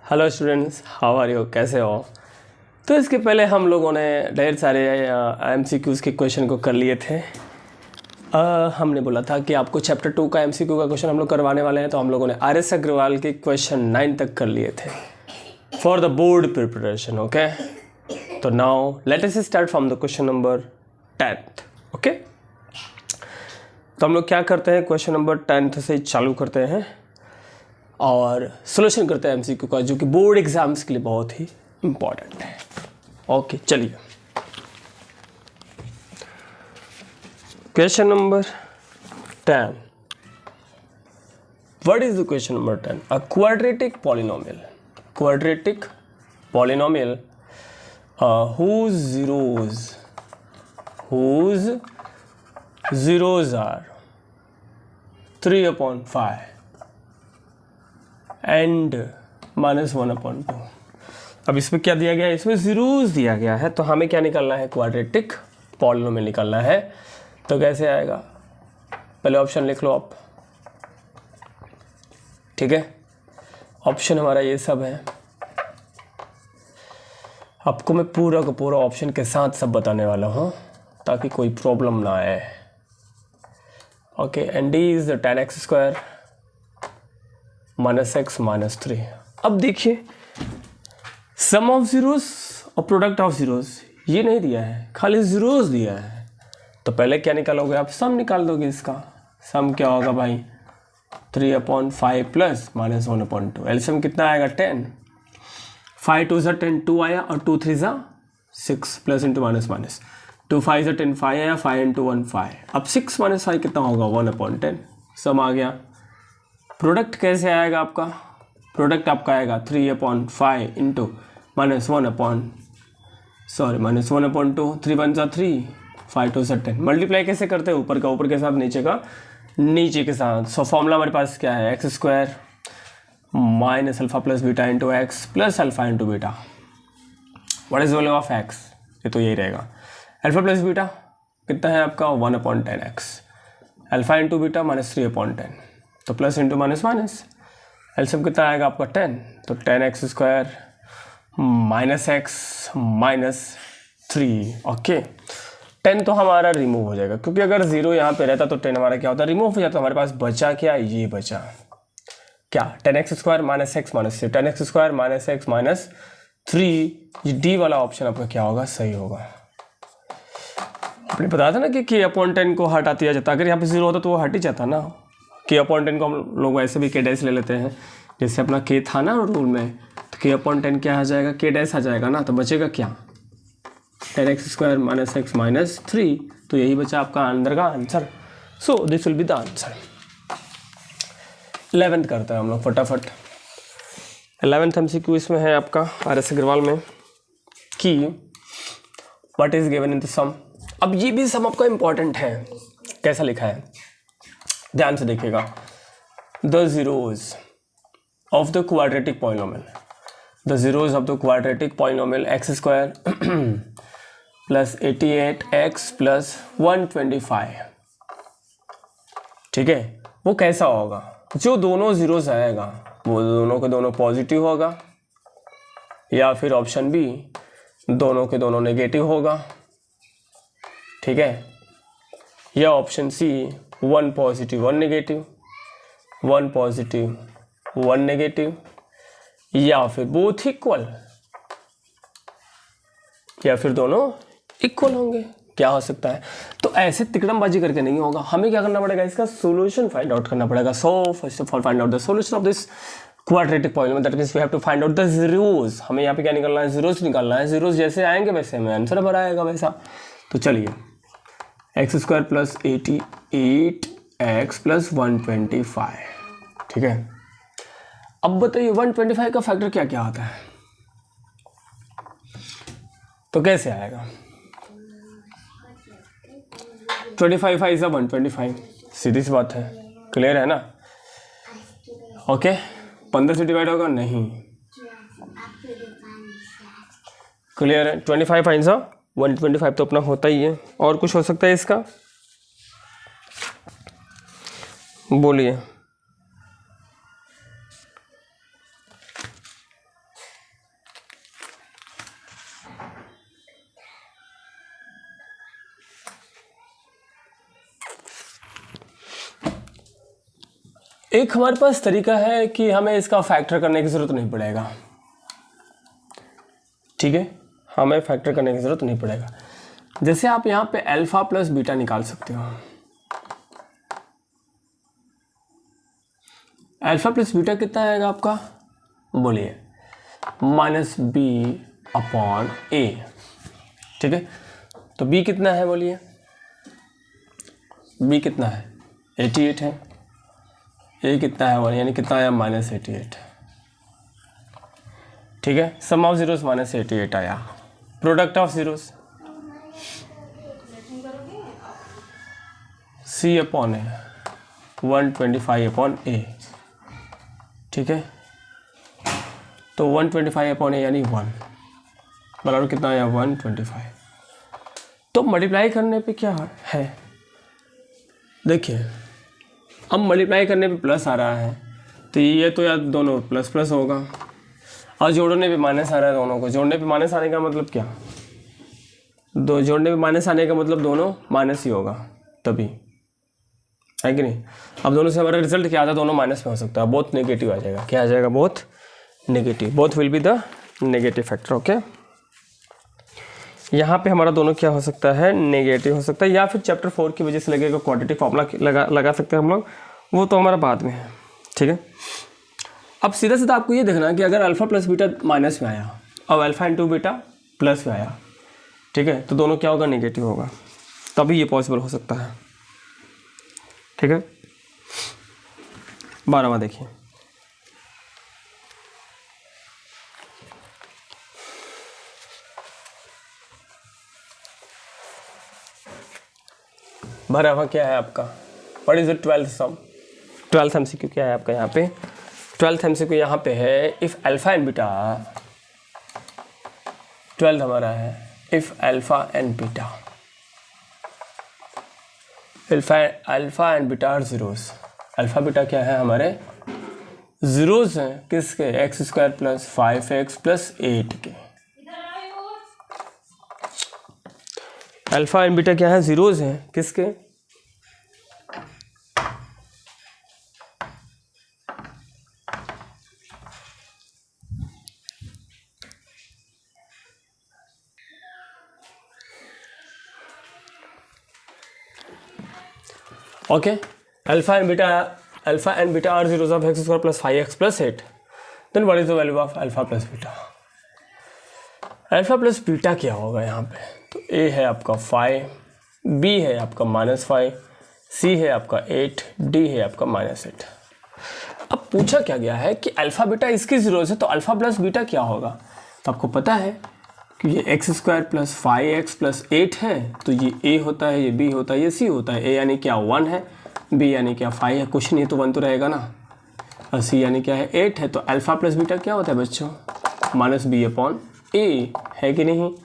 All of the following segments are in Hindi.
Hello students, how are you, कैसे हो। तो इसके पहले हम लोगों ने ढेर सारे एमसीक्यूज़ के क्वेश्चन को कर लिए थे। हमने बोला था कि आपको चैप्टर 2 का एमसीक्यू का क्वेश्चन हम लोग करवाने वाले हैं, तो हम लोगों ने आर.एस. अग्रवाल के क्वेश्चन 9 तक कर लिए थे for the board preparation. Okay, तो now let us start from the question number 10th। Okay, तो हम लोग क्या करते हैं, क्वेश्चन नंबर 10th से चालू करते हैं और सॉल्यूशन करते हैं एमसीक्यू का, जो कि बोर्ड एग्जाम्स के लिए बहुत ही इम्पोर्टेंट है। ओके, चलिए question number 10। What is the question number 10? A quadratic polynomial whose zeros are 3/5 and -1/2। अब इसमें क्या दिया गया है, इसमें जीरोस दिया गया है, तो हमें क्या निकालना है, क्वाड्रेटिक पॉलिनोमियल निकालना है। तो कैसे आएगा, पहले ऑप्शन लिख लो आप, ठीक है। ऑप्शन हमारा ये सब है, आपको मैं पूरा का पूरा ऑप्शन के साथ सब बताने वाला हूँ ताकि कोई प्रॉब्लम ना आए। Okay, and D is 10x² -x -3। अब देखिए, सम ऑफ जीरोस और प्रोडक्ट ऑफ जीरोस ये नहीं दिया है, खाली जीरोस दिया है। तो पहले क्या निकालोगे आप, सम निकाल दोगे। इसका सम क्या होगा भाई, 3/5 प्लस -1/2। एलसीएम कितना आएगा, 10। 5 2 10, 2 आया, और 2 3 6 प्लस इंटू माइनस माइनस 2 5 10, 5 आया, 5 इंटू 1 5। अब 6 - 5 कितना होगा, 1/10। सम आ गया। प्रोडक्ट कैसे आएगा आपका, प्रोडक्ट आपका आएगा 3/5 इंटू -1/2, 3 1 3, 5 2 10। मल्टीप्लाई कैसे करते हैं, ऊपर का ऊपर के साथ, नीचे का नीचे के साथ। सो फॉर्मूला हमारे पास क्या है, x² minus alpha plus beta into x plus alpha into beta. What is value of x, ये तो यही रहेगा। अल्फा प्लस बीटा कितना है आपका, 1/10x। अल्फा इंटू बीटा -3/10, तो plus into minus minus. LCM कितना आएगा आपका, 10। तो 10x² -x -3। ओके, 10 तो हमारा रिमूव हो जाएगा, क्योंकि अगर 0 यहाँ पे रहता तो 10 हमारा क्या होता, रिमूव हो जाता। हमारे पास बचा क्या, ये बचा क्या, 10x² -x -3, 10x² -x -3। ये डी वाला ऑप्शन आपका क्या होगा, सही होगा। आपने बताया था ना कि k/10 को हटा दिया जाता, अगर यहाँ पे 0 होता तो वो हट ही जाता ना। k/10 को हम लोग वैसे भी k' ले लेते हैं, जैसे अपना k था ना रूल में, तो k/10 क्या आ जाएगा, k' आ जाएगा ना, तो बचेगा क्या, 10x² -x -3। तो यही बचा आपका अंदर का answer. So this will be the answer. 11th करते हैं हम लोग फटाफट। 11th एमसीक्यू इसमें है आपका आर.एस. अग्रवाल में कि what is given in the sum. अब ये भी सम आपका इंपॉर्टेंट है, कैसा लिखा है, ध्यान से देखिएगा। The zeros of the quadratic polynomial, the zeros of the quadratic polynomial x² plus 88x plus 125, ठीक है। वो कैसा होगा, जो दोनों जीरोस आएगा वो दोनों के दोनों पॉजिटिव होगा, या फिर ऑप्शन बी दोनों के दोनों नेगेटिव होगा, ठीक है। या option C 1 positive 1 negative, 1 positive 1 negative, या फिर बोथ इक्वल, या फिर दोनों इक्वल होंगे। क्या हो सकता है, तो ऐसे तिकड़मबाजी करके नहीं होगा, हमें क्या करना पड़ेगा, इसका सॉल्यूशन फाइंड आउट करना पड़ेगा। So first of all find out the solution of this quadratic polynomial, that means we have to find out the zeros. हमें यहाँ पे क्या निकालना है, जीरोस निकालना है। जीरोस जैसे आएंगे वैसे हमें आंसर भरा आएगा वैसा। तो चलिए, x² प्लस 88x प्लस 125, ठीक है। अब बताइए 125 का फैक्टर क्या क्या आता है, तो कैसे आएगा, 25 5 125, सीधी सी बात है, क्लियर है ना। ओके, 15 से डिवाइड होगा नहीं, क्लियर है। 25 5 125 तो अपना होता ही है। और कुछ हो सकता है इसका, बोलिए। एक हमारे पास तरीका है कि हमें इसका फैक्टर करने की ज़रूरत नहीं पड़ेगा, ठीक है, हमें फैक्टर करने की ज़रूरत नहीं पड़ेगा। जैसे आप यहाँ पे अल्फा प्लस बीटा निकाल सकते हो। अल्फा प्लस बीटा कितना आएगा आपका, बोलिए, माइनस बी अपॉन ए, ठीक है। तो बी कितना है बोलिए, बी कितना है 88 है, ए कितना है 1, यानी कितना आया माइनस 88, ठीक है। सम ऑफ जीरोस माइनस 88 आया। Product of zeros c upon a 125 upon a, ठीक है। तो 125 अपॉन ए यानी 1 बराबर कितना आया 125। तो मल्टीप्लाई करने पे क्या है, देखिए अब मल्टीप्लाई करने पे प्लस आ रहा है, तो ये तो यार दोनों प्लस प्लस होगा, और जोड़ने पे माइनस आ रहा है दोनों को। जोड़ने पे माइनस आने का मतलब क्या, दो जोड़ने पे माइनस आने का मतलब दोनों माइनस ही होगा, तभी है कि नहीं। अब दोनों से हमारा रिजल्ट क्या आता है, दोनों माइनस में हो सकता है, बोथ नेगेटिव आ जाएगा। क्या आ जाएगा, both negative, both will be the negative factor, okay. यहाँ पे हमारा दोनों क्या हो सकता है, नेगेटिव हो सकता है, या फिर चैप्टर 4 की वजह से लगेगा क्वाड्रेटिक फार्मूला लगा सकते हैं हम लोग, वो तो हमारा बाद में है, ठीक है। अब सीधा सीधा आपको ये देखना है कि अगर अल्फा प्लस बीटा माइनस में आया और अल्फा इंटू बीटा प्लस में आया, ठीक है, तो दोनों क्या होगा, नेगेटिव होगा, तभी ये पॉसिबल हो सकता है, ठीक है। 12वां देखिए, बारहवां क्या है आपका, what is the 12th sum, 12th MCQ क्या है आपका यहाँ पे, 12th एमसीक्यू यहाँ पे है, इफ अल्फा एंड बीटा, 12 हमारा है, if alpha and beta, alpha and beta are zeros, alpha beta क्या है हमारे जीरोस हैं, किसके, x square plus 5x plus 8 के। अल्फा एंड बीटा क्या है, जीरोस हैं, किसके, okay. Alpha and beta are zeros of x square plus 5x plus 8, then what is the value of alpha plus beta. Alpha plus beta क्या होगा यहाँ पे, तो ए है आपका 5, बी है आपका -5, सी है आपका 8, डी है आपका -8। अब पूछा क्या गया है कि अल्फा बीटा इसकी जीरोस है, तो अल्फा प्लस बीटा क्या होगा, तो आपको पता है कि ये x square plus 5x plus 8 है, तो ये ए होता है, ये बी होता है, ये सी होता है। ए यानी क्या 1 है, बी यानी क्या 5 है, क्वेश्चन ये तो 1 तो रहेगा ना, और सी यानी क्या है 8 है। तो अल्फा प्लस बीटा क्या होता है बच्चों, माइनस बी अपॉन ए, है कि नहीं।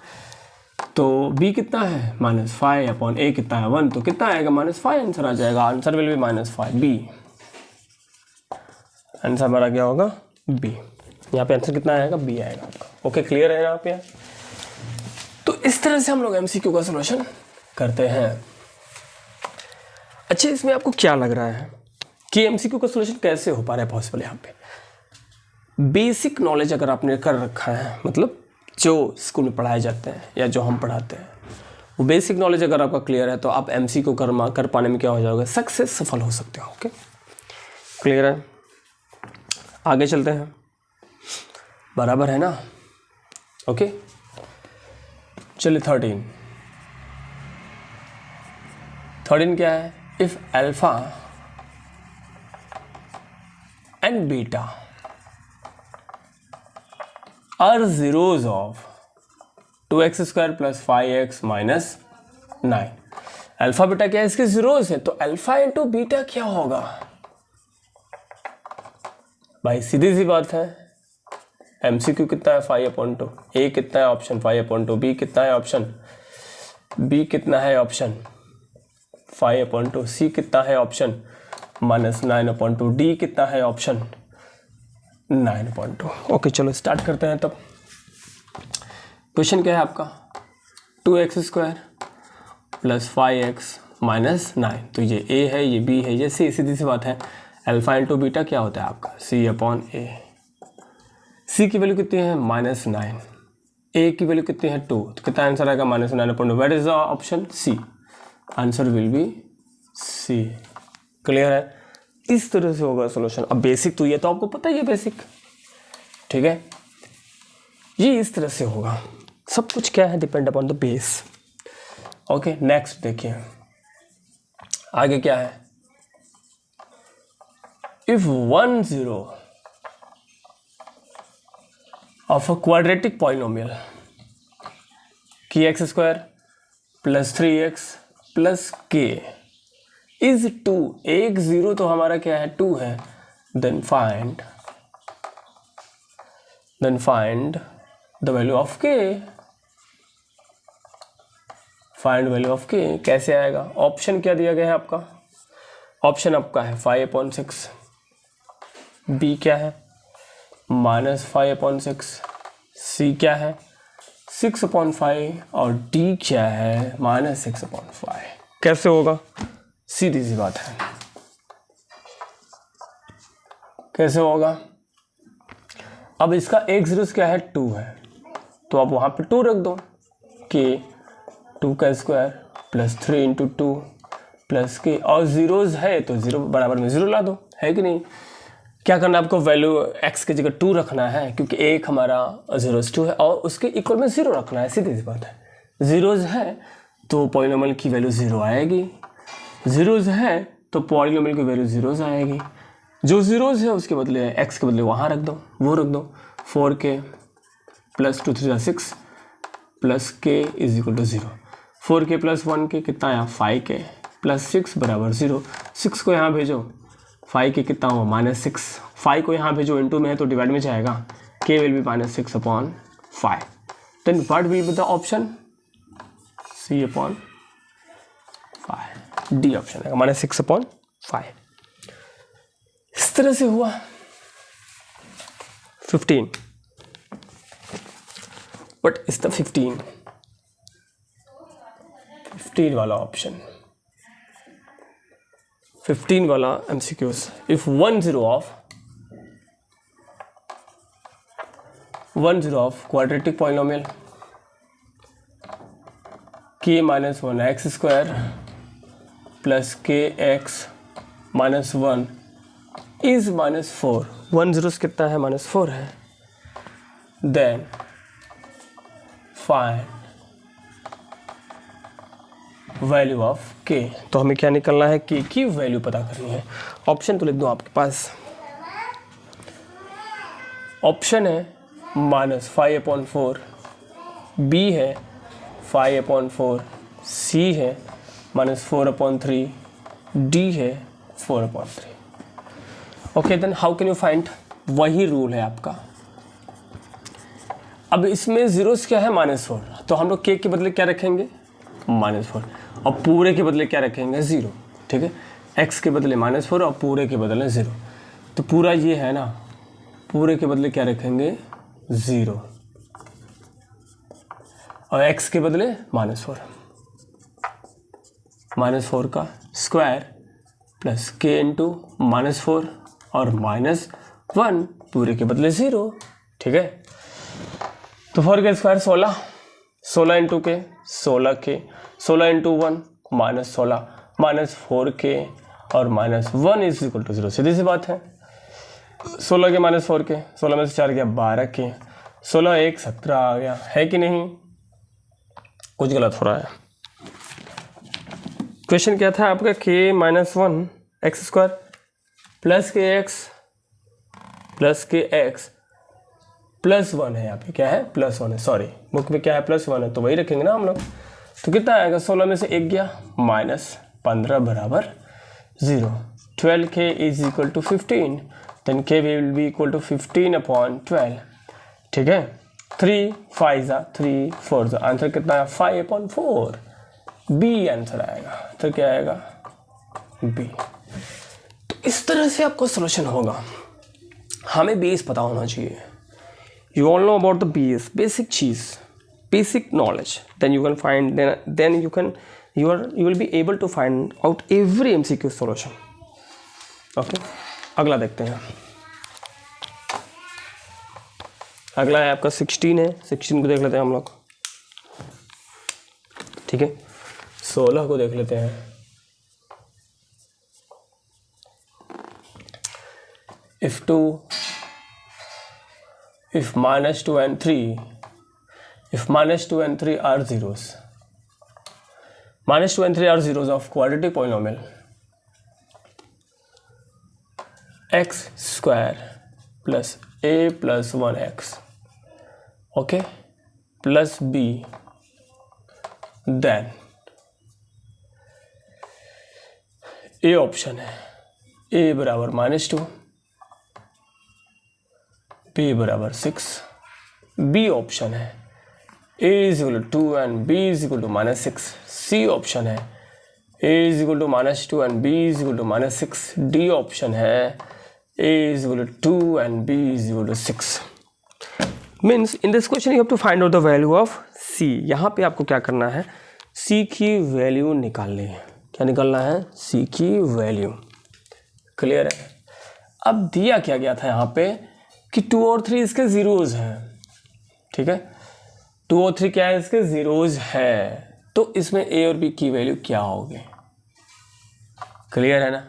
तो बी कितना है -5 अपॉन ए कितना है 1, तो कितना आएगा -5 आंसर आ जाएगा, answer will be -5 B, answer हमारा क्या होगा बी। यहाँ पे आंसर कितना आएगा, बी आएगा आपका, ओके क्लियर है यहाँ पे। तो इस तरह से हम लोग एमसीक्यू का सलूशन करते हैं। अच्छा, इसमें आपको क्या लग रहा है कि एमसीक्यू का सलूशन कैसे हो पा रहा है पॉसिबल। यहाँ पे बेसिक नॉलेज अगर आपने कर रखा है, मतलब जो स्कूल में पढ़ाए जाते हैं या जो हम पढ़ाते हैं, वो बेसिक नॉलेज अगर आपका क्लियर है, तो आप एमसीक्यू कर पाने में क्या हो जाओगे, सक्सेस, सफल हो सकते हो। ओके क्लियर है, आगे चलते हैं, बराबर है ना। ओके चलिए 13 क्या है, if alpha and beta are zeros of 2x square plus 5x minus 9। Alpha beta क्या है, इसके जीरोज है, तो अल्फा इंटू बीटा क्या होगा भाई, सीधी सी बात है। एमसीक्यू कितना है 5/2, ए कितना है ऑप्शन 5/2, बी कितना है ऑप्शन, बी कितना है ऑप्शन 5/2, सी कितना है ऑप्शन -9/2, डी कितना है ऑप्शन 9/2। ओके चलो स्टार्ट करते हैं। तब क्वेश्चन क्या है आपका, 2x square plus 5x minus 9, तो ये ए है, ये बी है, ये सी, सीधी सी बात है। अल्फा इंटू बीटा क्या होता है आपका सी अपॉन ए। सी की वैल्यू कितनी है -9, ए की वैल्यू कितनी है 2, तो कितना आंसर आएगा -9/2। Where is the option C, answer will be C. Clear है, इस तरह से होगा सॉल्यूशन। अब बेसिक तो ये तो आपको पता ही है बेसिक, ठीक है, ये इस तरह से होगा। सब कुछ क्या है depend upon the base. Okay next देखिए आगे क्या है। If 1 0 of a quadratic polynomial की x² + 3x + k इज 2, 1 0 तो हमारा क्या है 2 है, then find the value of k। Find value of k कैसे आएगा? ऑप्शन क्या दिया गया है आपका? ऑप्शन आपका है 5/6, बी क्या है -5/6, सी क्या है 6/5 और डी क्या है -6/5। कैसे होगा? सीधी सी बात है, कैसे होगा? अब इसका एक जीरोस क्या है 2 है, तो आप वहां पे 2 रख दो, के 2 का स्क्वायर + 3 × 2 + के, और जीरोस है तो 0 बराबर में 0 ला दो, है कि नहीं? क्या करना है आपको? वैल्यू x की जगह 2 रखना है, क्योंकि एक हमारा 0 है और उसके इक्वल में 0 रखना है, सीधी सी बात है। जीरोस है तो पॉलिनोमियल की वैल्यू 0 आएगी, जीरोस है तो पॉलिनोमियल की वैल्यू 0 आएगी। जो जीरोस है उसके बदले x के बदले वहाँ रख दो, वो रख दो। 4k + 2 3 6 + k = 0। 4k + 1k कितना आया 5k + 6 = 0। 6 को यहाँ भेजो, 5k कितना हुआ -6, 5 को यहाँ भेजो इनटू में है तो डिवाइड में जाएगा, k will be -6/5। Then what will be the option? c/5, D option है -6/5। इस तरह से हुआ 15। बट इज द 15 वाला ऑप्शन, 15 वाला MCQs। If 1 0 of quadratic polynomial k - 1x² + kx - 1 is -4, 1 0 कितना है -4 है, then find value of k। तो हमें क्या निकलना है? k की वैल्यू पता करनी है। ऑप्शन तो लिख दो आपके पास, ऑप्शन है -5/4, बी है 5/4, सी है -4/3, डी है 4/3। Okay then how can you find? वही रूल है आपका। अब इसमें जीरोस क्या है -4, तो हम लोग k के बदले क्या रखेंगे -4, और पूरे के बदले क्या रखेंगे 0, ठीक है। x के बदले -4 और पूरे के बदले 0, तो पूरा ये है ना, पूरे के बदले क्या रखेंगे 0 और x के बदले -4, -4 का स्क्वायर + k × -4 और -1 पूरे के बदले 0, ठीक है। तो 4 का स्क्वायर 16, 16 × k 16k, 16 × 1 -16, -4k और -1 = 0। सीधी सी बात है। 16 के -4k, 16 में से 4 गया 12k, 16 1 17 आ गया, है कि नहीं? कुछ गलत हो रहा है। क्वेश्चन क्या था आपका? k - 1 x² + kx + kx + 1 है, यहाँ पे क्या है +1 है, सॉरी बुक में क्या है +1 है, तो वही रखेंगे ना हम लोग। तो कितना आएगा? 16 में से 1 गया -15 बराबर 0। 12k = 15, देन k will be equal to 15/12, ठीक है। 3 5 3 4, आंसर कितना है 5/4, बी आंसर आएगा। तो क्या आएगा बी। तो इस तरह से आपको सॉल्यूशन होगा। हमें बेस पता होना चाहिए। You all know about the base, basic cheese, basic knowledge. Then you can find, then you will be able to find out every MCQ solution. Okay. अगला देखते हैं। अगला है आपका 16 है। 16 को देख लेते हैं हम लोग। ठीक है, 16 को देख लेते हैं। if minus 2 and 3 are zeros, minus 2 and 3 are zeros of quadratic polynomial x square plus a plus 1x, okay, plus b, then A option है a बराबर -2, b बराबर 6, बी ऑप्शन है a is equal to 2 and b is equal to -6, C option है a is equal to -2 and b is equal to -6, D option है a is equal to 2 and b is equal to 6। Means in this question you have to find out the value of c। यहाँ पे आपको क्या करना है, c की वैल्यू निकालनी है। क्या निकालना है, c की वैल्यू। क्लियर है। अब दिया क्या गया था यहाँ पे कि 2 और 3 इसके जीरोज हैं। ठीक है, 2 और 3 क्या है, इसके जीरोज हैं। तो इसमें a और b की वैल्यू क्या होगी। क्लियर है ना।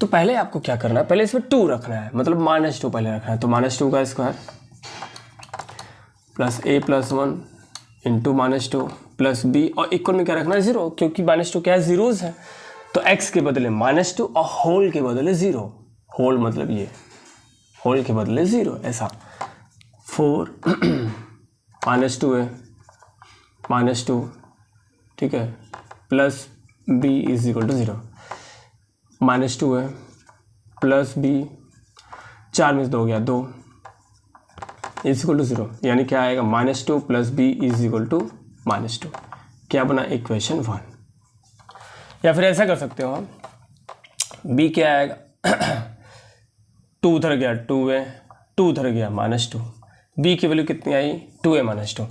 तो पहले आपको क्या करना है, पहले इसमें 2 रखना है, मतलब -2 पहले रखना है। तो -2 का square plus a plus 1 into -2 plus b, और इक्वल में क्या रखना है, 0, क्योंकि -2 क्या है, जीरोज है। तो x के बदले -2 और होल के बदले 0। होल मतलब ये, होल के बदले 0, ऐसा 4 -2 है, -2, ठीक है, plus b is equal to 0, -2 है प्लस b, 4 में से 2 हो गया 2 इज इक्वल टू 0, यानी क्या आएगा, -2 plus b is equal to -2। क्या बना, इक्वेशन 1। या फिर ऐसा कर सकते हो, b क्या आएगा, 2 उधर गया 2 है, 2 उधर गया -2, b की वैल्यू कितनी आई, 2 है -2।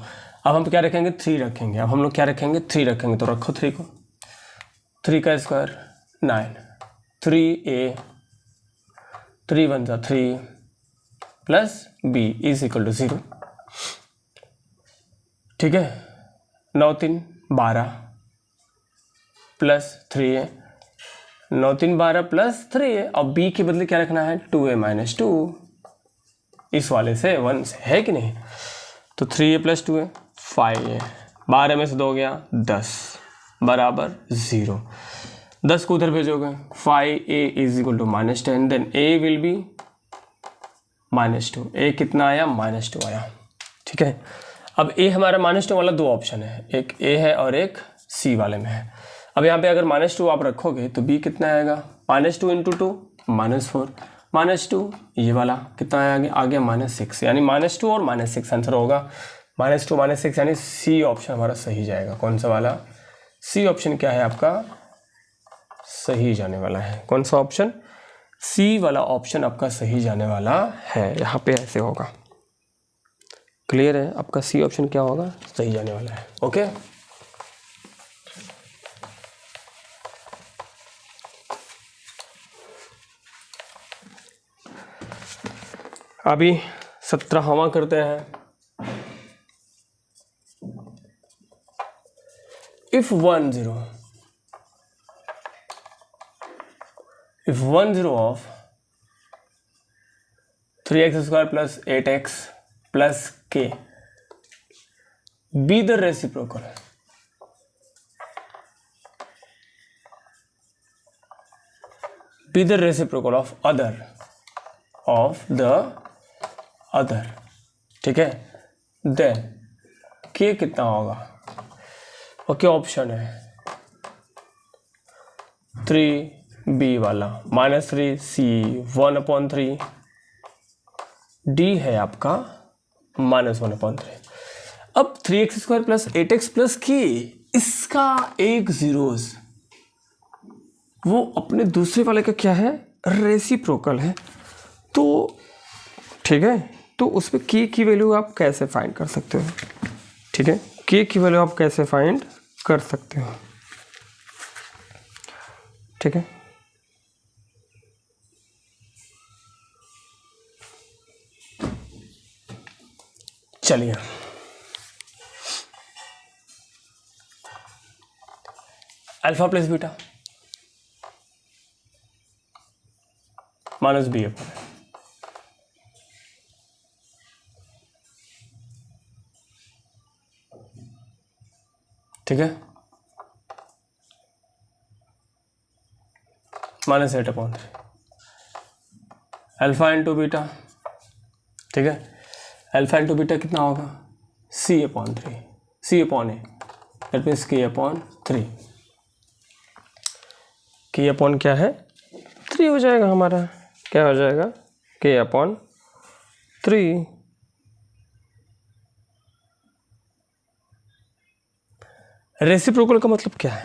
अब हम क्या रखेंगे, 3 रखेंगे। अब हम लोग क्या रखेंगे, 3 रखेंगे। तो रखो 3 को, 3 का स्क्वायर 9, 3a, 3 1 जा 3 plus b is equal to 0। ठीक है, 9 3 12 प्लस 3a, 9 3 12 प्लस 3a, और b के बदले क्या रखना है, 2a -2, इस वाले से 1 से, है कि नहीं। तो 3a प्लस 2a 5a, 12 में से 2 गया 10 बराबर 0। 10 को उधर भेजोगे, 5a is equal to -10, then a will be -2। a कितना आया, -2 आया। ठीक है, अब a हमारा -2 वाला 2 ऑप्शन है, एक a है और एक c वाले में है। अब यहाँ पे अगर -2 आप रखोगे तो b कितना आएगा, -2 इंटू 2 -4, -2 ये वाला कितना आया, आ गया -6, यानी -2 और -6 आंसर होगा। -2 -6 यानी सी ऑप्शन हमारा सही जाएगा। कौन सा वाला, सी ऑप्शन क्या है आपका, सही जाने वाला है। कौन सा ऑप्शन, सी वाला ऑप्शन आपका सही जाने वाला है। यहाँ पे ऐसे होगा। क्लियर है, आपका सी ऑप्शन क्या होगा, सही जाने वाला है। ओके, अभी 17वां करते हैं। If 1 0 of 3x square plus 8x plus k be the reciprocal of the other, ठीक है, देन k कितना होगा, ओके, ऑप्शन है 3b वाला, -3c 1/3, d है आपका -1/3। अब 3x square plus 8x plus k, इसका एक जीरोस वो अपने दूसरे वाले का क्या है, रेसिप्रोकल है। तो ठीक है, तो उसमें k की वैल्यू आप कैसे फाइंड कर सकते हो। ठीक है, k की वैल्यू आप कैसे फाइंड कर सकते हो। ठीक है, चलिए alpha plus beta minus b upon, ठीक है, माइनस 8/3 अल्फा इंटू बीटा, ठीक है, अल्फा इंटू बीटा कितना होगा C/3, C/A, that means K/3, K/, क्या है 3 हो जाएगा हमारा, क्या हो जाएगा K/3। रेसिप्रोकल का मतलब क्या है?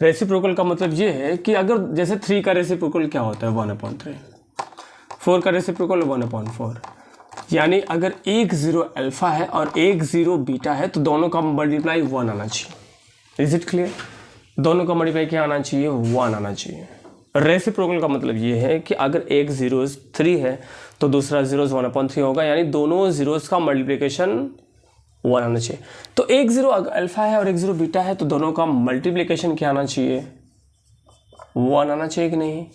रेसिप्रोकल का मतलब ये है कि अगर जैसे 3 का रेसिप्रोकल क्या होता है 1/3, 4 का रेसिप्रोकल 1/4, यानी अगर एक 0 अल्फा है और एक 0 बीटा है तो दोनों का मल्टीप्लाई 1 आना चाहिए। Is it clear? दोनों का मल्टीप्लाई क्या आना चाहिए 1 आना चाहिए। रेसिप्रोकल का मतलब ये है कि अगर एक 0 3 है तो दूसरा 0 1/3 होगा, यानी दोनों जीरोस का मल्टीप्लिकेशन 1 आना चाहिए। तो एक 0 अल्फा है और एक 0 बीटा है तो दोनों का मल्टीप्लिकेशन क्या आना चाहिए 1 आना चाहिए कि नहीं?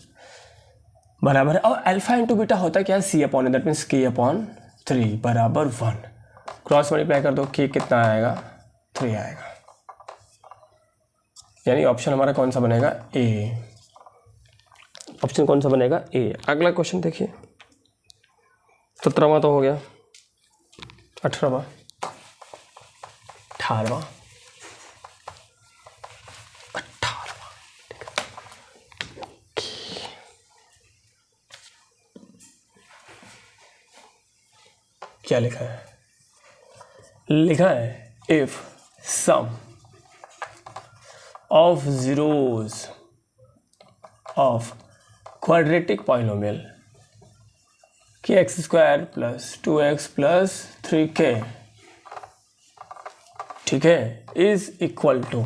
बराबर है। और अल्फा इंटू बीटा होता क्या है C/A, दैट मीन्स K/3 बराबर 1। क्रॉस मल्टीप्लाई कर दो, K कितना आएगा 3 आएगा, यानी ऑप्शन हमारा कौन सा बनेगा ए। ऑप्शन कौन सा बनेगा ए। अगला क्वेश्चन देखिए, 17वां तो हो गया, 18वां 18वां क्या लिखा है? लिखा है if sum of zeros of quadratic polynomial kx² + 2x + 3k, ठीक है, is equal to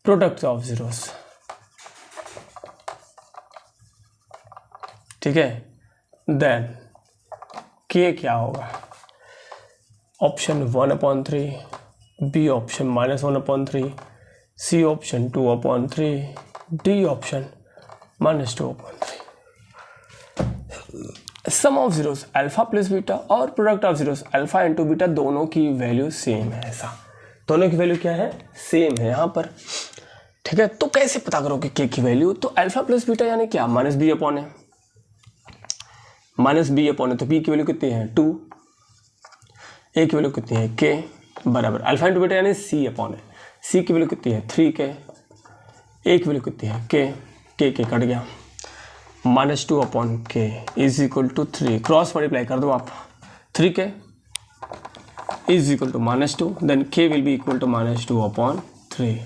product of zeros, ठीक है, देन k क्या होगा? Option 1/3, b option -1/3, c option 2/3, d option -2/3। Sum of zeros alpha plus beta और product of zeros alpha into beta दोनों की वैल्यू सेम है। ऐसा दोनों की वैल्यू क्या है सेम है यहाँ पर, ठीक है। तो कैसे पता करोगे के की वैल्यू? तो अल्फा प्लस बीटा यानी क्या -b/, -b/, तो b की वैल्यू कितनी है 2, a की वैल्यू कितनी है k, बराबर अल्फा इंटू बीटा यानी C/, c की वैल्यू कितनी है 3k, a की वैल्यू कितनी है k कट गया, -2/k is equal to 3। Cross multiply कर दो आप, 3k is equal to -2, then k will be equal to -2/3।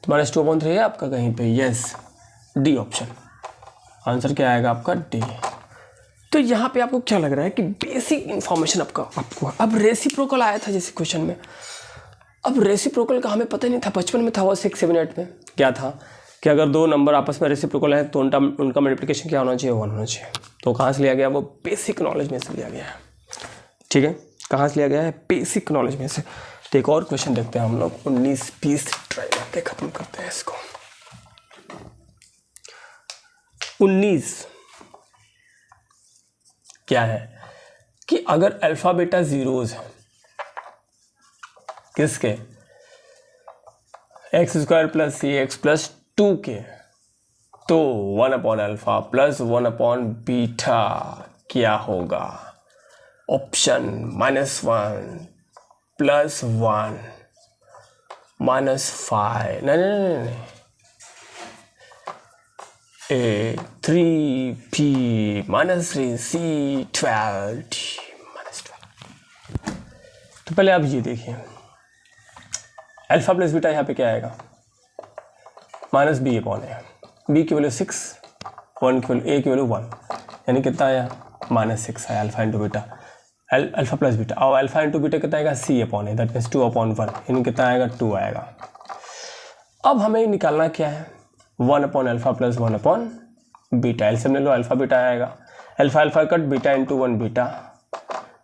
तो -2/3 है आपका कहीं पे, यस, डी ऑप्शन। आंसर क्या आएगा आपका डी। तो यहाँ पे आपको क्या लग रहा है कि बेसिक इंफॉर्मेशन आपको अब रेसिप्रोकल आया था जैसे क्वेश्चन में। अब रेसिप्रोकल का हमें पता नहीं था, बचपन में था वो 6, 7, 8 में क्या था कि अगर दो नंबर आपस में रेसिप्रोकल है तो उनका मल्टीप्लिकेशन क्या होना चाहिए 1 होना चाहिए। तो कहाँ से लिया गया? वो बेसिक नॉलेज में से लिया गया है, ठीक है। कहाँ से लिया गया है? बेसिक नॉलेज में से। तो एक और क्वेश्चन देखते हैं हम लोग, 19-20 ट्राई करके खत्म करते हैं इसको। 19 क्या है कि अगर अल्फा बीटा जीरोज है किसके x² + cx + 2k, तो 1/α + 1/बीटा क्या होगा? ऑप्शन -1 +1 -5 नहीं 3p -3c 12d -12। तो पहले आप ये देखिए, अल्फा प्लस बीटा यहाँ पे क्या आएगा -b/, है b की वैल्यू 6, 1 की वैल्यू a की वैल्यू 1, यानी कितना आया -6 आया alpha into beta, alpha plus beta. और अल्फा इंटू बीटा कितना आएगा c/, दैट मीन्स 2/1, यानी कितना आएगा 2 आएगा। अब हमें निकालना क्या है 1/α + 1/बीटा। एलसीएम ले लो, अल्फा बीटा आएगा, alpha alpha cut beta into one beta,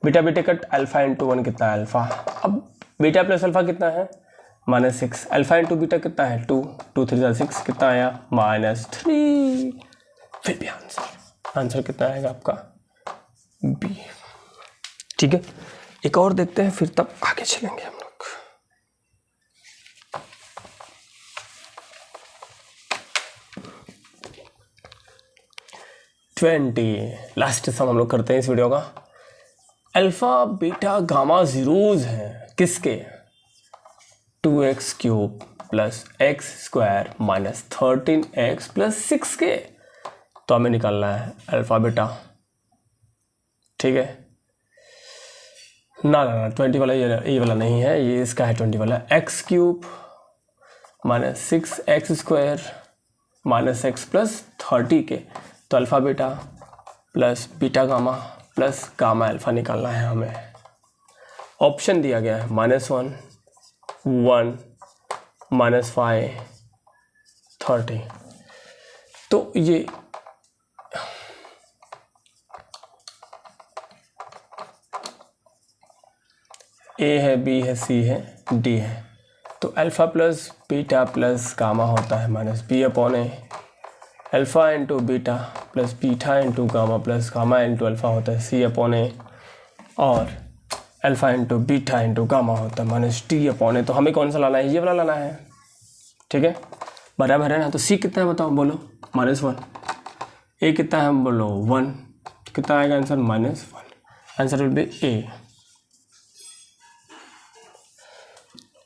beta beta cut alpha into one कितना है अल्फा। अब बीटा प्लस अल्फा कितना है -6, अल्फा इंटू बीटा कितना है 2, 2 3 6 कितना आया -3। फिर भी आंसर कितना आएगा आपका बी। ठीक है, एक और देखते हैं फिर तब आगे चलेंगे हम लोग। 20 लास्ट सम हम लोग करते हैं इस वीडियो का। अल्फा बीटा गामा जीरोज हैं किसके, 2x cube plus x square minus 13x plus 6 के। तो हमें निकालना है अल्फा बीटा। ठीक है ना 20 वाला ये वाला नहीं है, ये इसका है 20 वाला। X cube minus 6x square minus x plus 30 के। तो alpha beta plus beta gamma plus gamma alpha निकालना है हमें। ऑप्शन दिया गया है -1, 1, -5, 30। तो ये ए है, बी है, सी है, डी है। तो alpha plus beta plus gamma होता है -b/a। Alpha into beta plus beta into gamma plus gamma into alpha होता है c/a। और alpha into beta into gamma होता है -d/a। तो हमें कौन सा लाना है, ये वाला लाना है। ठीक है, बराबर है ना। तो c कितना है बताओ, बोलो -1। a कितना है बोलो 1, कितना आएगा आंसर -1। आंसर विल बी ए।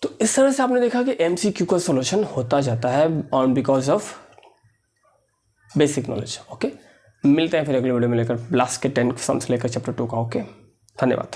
तो इस तरह से आपने देखा कि MCQ का सॉल्यूशन होता जाता है on because of basic knowledge. Okay, मिलते हैं फिर अगले वीडियो में लेकर लास्ट के 10 सम्स लेकर चैप्टर 2 का। ओके, धन्यवाद।